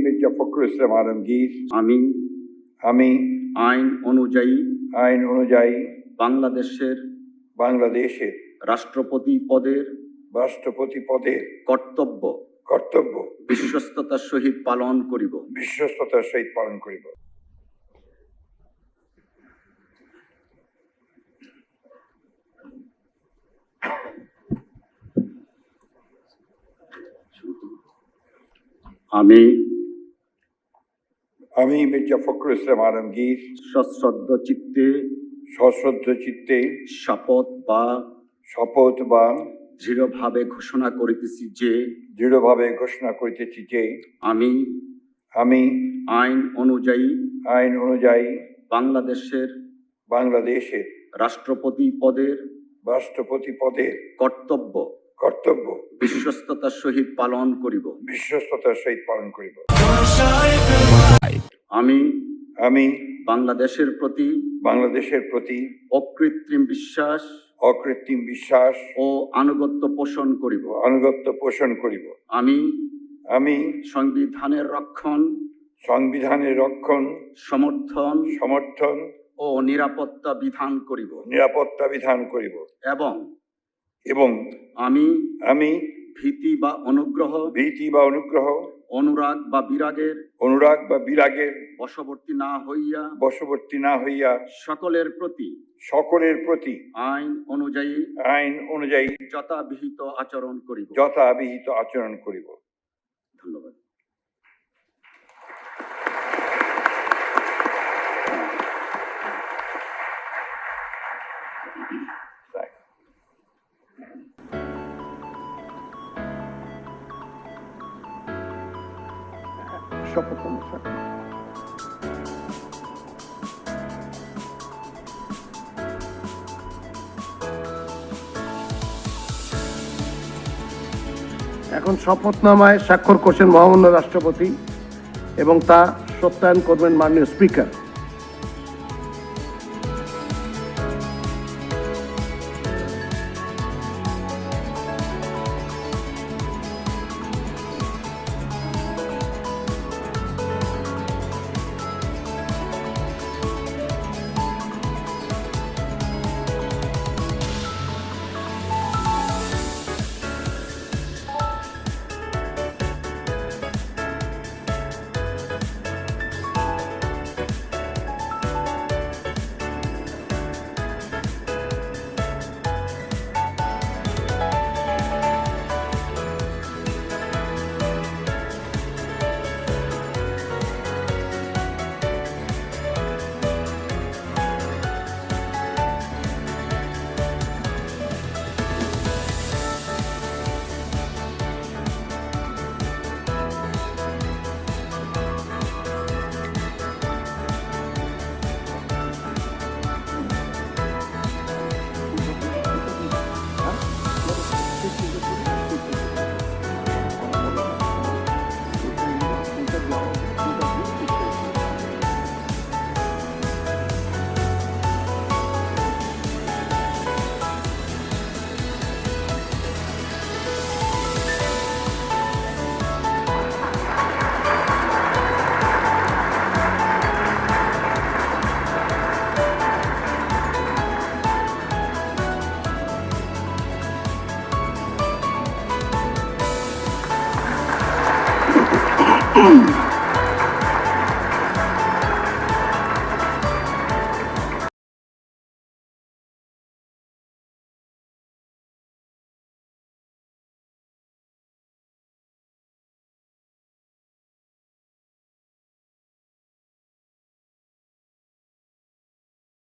মির্জা ফখরুল ইসলাম আলমগীর আমি আমি আইন অনুযায়ী বাংলাদেশের রাষ্ট্রপতি পদের কর্তব্য বিশ্বস্ততার সহিত পালন করিব। আমি মির্জা ফখরুল ইসলাম আলমগীর সশ্রদ্ধ চিত্তে শপথ বা দৃঢ়ভাবে ঘোষণা করিতেছি যে আমি আইন অনুযায়ী বাংলাদেশের রাষ্ট্রপতি পদের কর্তব্য বিশ্বস্ততার সহিত পালন করিব। আমি বাংলাদেশের প্রতি অকৃত্রিম বিশ্বাস ও আনুগত্য পোষণ করিব। আমি সংবিধানের রক্ষণ সমর্থন ও নিরাপত্তা বিধান করিব এবং আমি ভীতি বা অনুগ্রহ অনুরাগ বা বিরাগের বশবর্তী না হইয়া সকলের প্রতি আইন অনুযায়ী যথাবিহিত আচরণ করিব। ধন্যবাদ। এখন শপথনামায় স্বাক্ষর করছেন মহামান্য রাষ্ট্রপতি এবং তা সত্যায়ন করবেন মাননীয় স্পিকার।